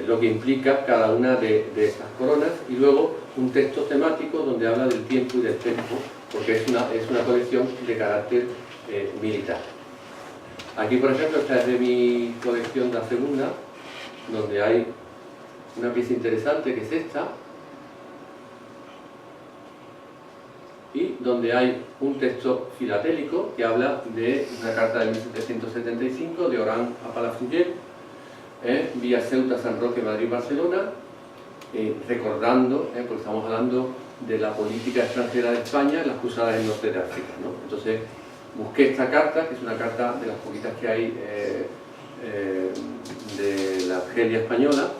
lo que implica cada una de estas coronas, y luego un texto temático donde habla del tiempo y del tempo, porque es una colección de carácter militar. Aquí, por ejemplo, esta es de mi colección de la segunda, donde hay una pieza interesante que es esta, y donde hay un texto filatélico que habla de una carta de 1775 de Orán a Palafrugell, vía Ceuta, San Roque, Madrid, Barcelona, recordando, porque estamos hablando de la política extranjera de España en las cruzadas del norte de África, ¿no? Entonces busqué esta carta, que es una carta de las poquitas que hay de la Argelia española,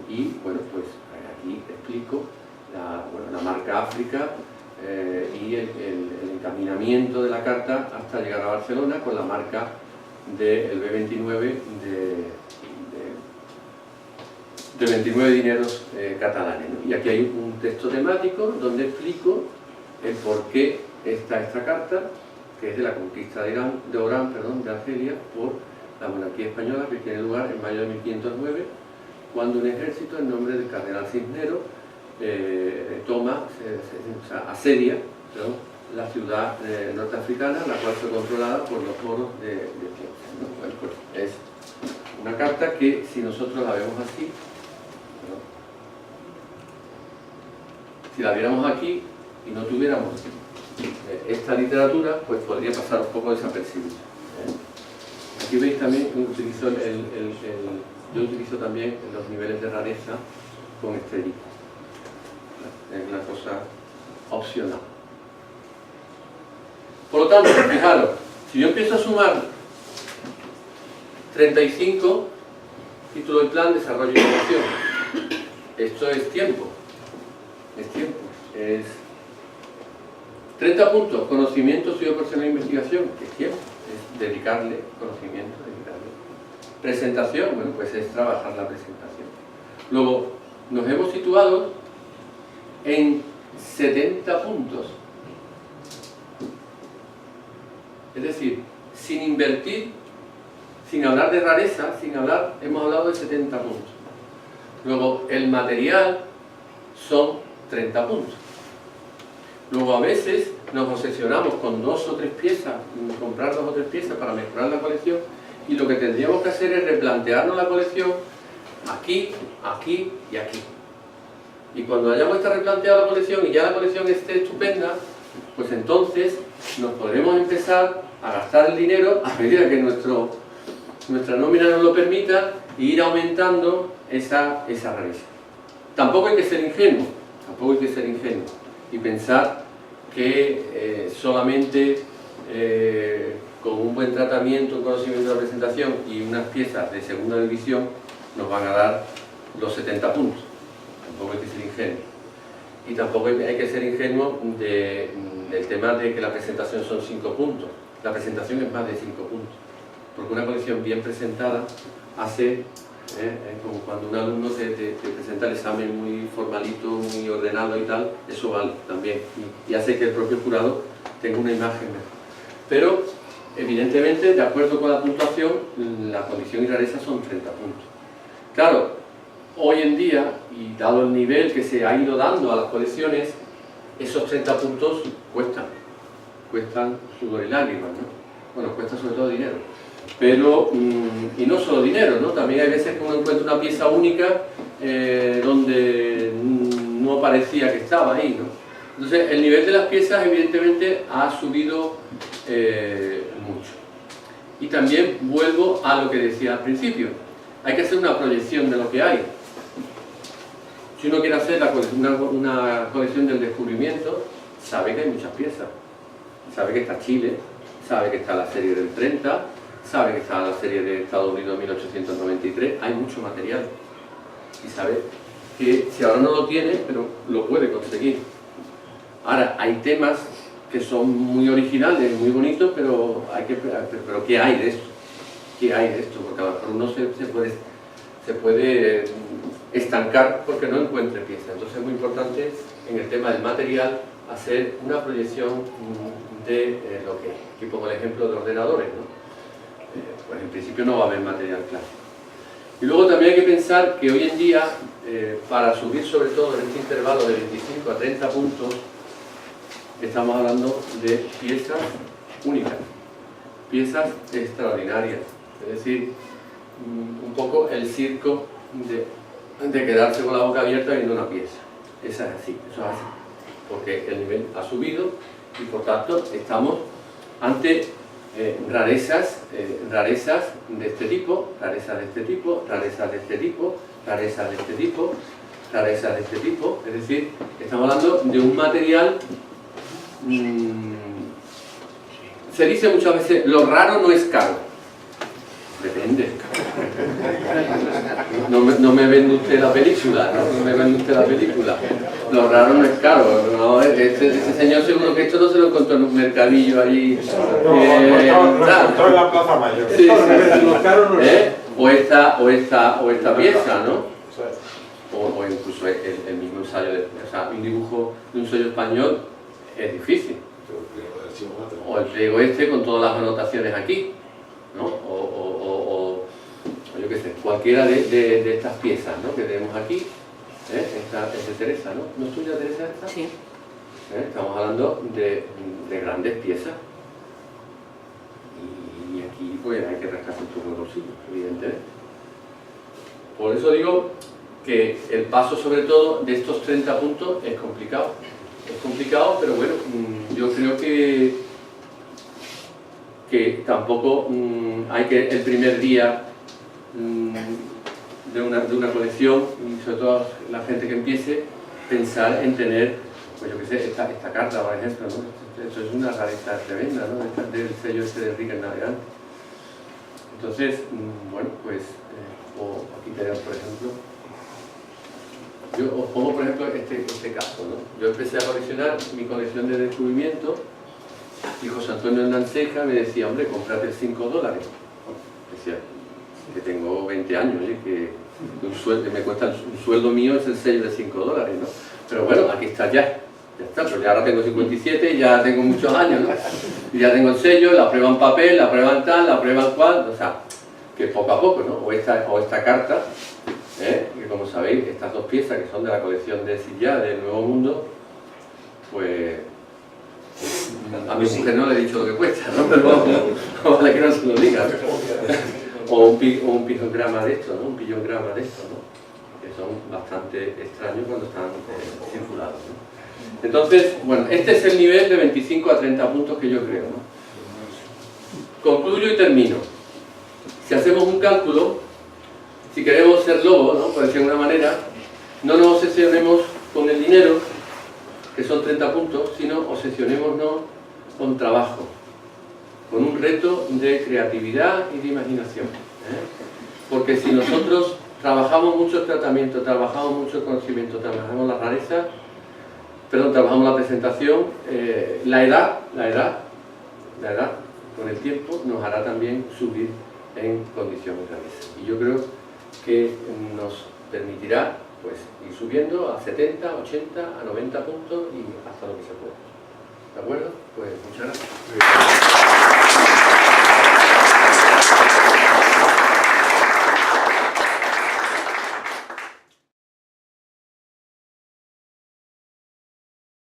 y bueno, pues aquí explico la marca África y el encaminamiento de la carta hasta llegar a Barcelona con la marca del B29 de 29 dineros catalanes, ¿no? Y aquí hay un texto temático donde explico el por qué está esta carta, que es de la conquista de Orán, de Argelia, por la monarquía española, que tiene lugar en mayo de 1509, cuando un ejército en nombre del cardenal Cisneros asedia la ciudad norteafricana, la cual fue controlada por los moros de Etiopía, ¿no? Bueno, pues es una carta que, si nosotros la vemos así, ¿no? Si la viéramos aquí y no tuviéramos esta literatura, pues podría pasar un poco desapercibido. Aquí veis también, yo utilizo también los niveles de rareza con estrellitas. Es una cosa opcional. Por lo tanto, fijaros, si yo empiezo a sumar 35, título y plan, desarrollo y innovación, esto es tiempo, es 30 puntos, conocimiento, estudio personal e investigación, que es tiempo, es dedicarle conocimiento, presentación, bueno, pues es trabajar la presentación. Luego, nos hemos situado en 70 puntos. Es decir, sin invertir, sin hablar de rareza, hemos hablado de 70 puntos. Luego, el material son 30 puntos. Luego, a veces nos obsesionamos con 2 o 3 piezas, comprar 2 o 3 piezas para mejorar la colección, y lo que tendríamos que hacer es replantearnos la colección aquí, aquí y aquí. Y cuando hayamos replanteado la colección y ya la colección esté estupenda, pues entonces nos podremos empezar a gastar el dinero a medida que nuestra nómina nos lo permita, e ir aumentando esa rareza. Tampoco hay que ser ingenuo, y pensar que solamente con un buen tratamiento, un conocimiento de la presentación y unas piezas de segunda división nos van a dar los 70 puntos. Tampoco hay que ser ingenuo. Y tampoco hay que ser ingenuo del tema de que la presentación son 5 puntos. La presentación es más de 5 puntos. Porque una colección bien presentada hace, como cuando un alumno te presenta el examen muy formalito, muy ordenado y tal, eso vale también. Y hace que el propio jurado tenga una imagen mejor. Pero, evidentemente, de acuerdo con la puntuación, la condición y rareza son 30 puntos. Claro, hoy en día, y dado el nivel que se ha ido dando a las colecciones, esos 30 puntos cuestan sudor y lágrimas, ¿no? Bueno, cuesta sobre todo dinero. Pero, y no solo dinero, ¿no? También hay veces que uno encuentra una pieza única donde no parecía que estaba ahí, ¿no? Entonces, el nivel de las piezas, evidentemente, ha subido mucho. Y también vuelvo a lo que decía al principio. Hay que hacer una proyección de lo que hay. Si uno quiere hacer una colección del descubrimiento, sabe que hay muchas piezas. Sabe que está Chile, sabe que está la serie del 30, sabe que está la serie de Estados Unidos de 1893, hay mucho material. Y sabe que si ahora no lo tiene, pero lo puede conseguir. Ahora, hay temas que son muy originales, muy bonitos, pero ¿qué hay de esto? ¿Qué hay de esto? Porque a lo mejor uno se puede estancar porque no encuentre pieza. Entonces es muy importante en el tema del material hacer una proyección de lo que es. Aquí pongo el ejemplo de ordenadores, ¿no? Pues en principio no va a haber material clásico. Y luego también hay que pensar que hoy en día, para subir sobre todo en este intervalo de 25 a 30 puntos, estamos hablando de piezas únicas, piezas extraordinarias, es decir, un poco el circo de quedarse con la boca abierta viendo una pieza. Esa es así, eso es así, porque el nivel ha subido y por tanto estamos ante rarezas de este tipo, rarezas de este tipo, rarezas de este tipo, rarezas de este tipo, rarezas de este tipo, es decir, estamos hablando de un material. Se dice muchas veces, lo raro no es caro. Depende. No me vende usted la película, ¿no? No me vende usted la película. Lo raro no es caro. No, ese señor seguro que esto no se lo encontró en un mercadillo allí. Lo encontró en la Plaza Mayor. Sí, lo caro no es. O esta pieza, ¿no? O incluso el mismo ensayo, o sea, un dibujo de un sello español es difícil. O el pliego este con todas las anotaciones aquí, ¿no? O yo qué sé, cualquiera de estas piezas, ¿no? Que tenemos aquí. Esta es de Teresa, ¿no? ¿No es tuya, Teresa, esta? Sí. Estamos hablando de grandes piezas. Y aquí pues hay que rascarse un poco el bolsillo, evidentemente. Por eso digo que el paso sobre todo de estos 30 puntos es complicado. Es complicado, pero bueno, yo creo que tampoco hay que el primer día de una colección, y sobre todo la gente que empiece, pensar en tener, pues yo qué sé, esta carta, por ejemplo, ¿no? Esto es una rareza tremenda, ¿no? Del sello este de Enrique el Navegante. Entonces, bueno, pues, aquí tenemos, por ejemplo, yo os pongo, por ejemplo, este caso, ¿no? Yo empecé a coleccionar mi colección de descubrimiento y José Antonio Hernández me decía, hombre, cómprate $5. Decía, que tengo 20 años, que un sueldo, me cuesta un sueldo mío es el sello de $5, ¿no? Pero bueno, aquí está ya está, pero ya ahora tengo 57 y ya tengo muchos años, ¿no? Y ya tengo el sello, la prueba en papel, la prueba en tal, la prueba en cual, o sea, que poco a poco, ¿no? O esta carta, que como sabéis, estas dos piezas que son de la colección de Silla, del Nuevo Mundo, pues a mi mujer no le he dicho lo que cuesta, ¿no? Pero ojalá que no se lo diga. O un pillograma de esto, ¿no? Un pillograma de esto, ¿no? Que son bastante extraños cuando están circulados, ¿no? Entonces, bueno, este es el nivel de 25 a 30 puntos que yo creo, ¿no? Concluyo y termino. Si hacemos un cálculo, si queremos ser lobos, ¿no? Por decir de alguna manera, no nos obsesionemos con el dinero, que son 30 puntos, sino obsesionémonos con trabajo, con un reto de creatividad y de imaginación. Porque si nosotros trabajamos mucho el tratamiento, trabajamos mucho el conocimiento, trabajamos la rareza, trabajamos la presentación, la edad, con el tiempo, nos hará también subir en condición de rareza. Y yo creo que nos permitirá pues, ir subiendo a 70, 80, a 90 puntos y hasta lo que se pueda.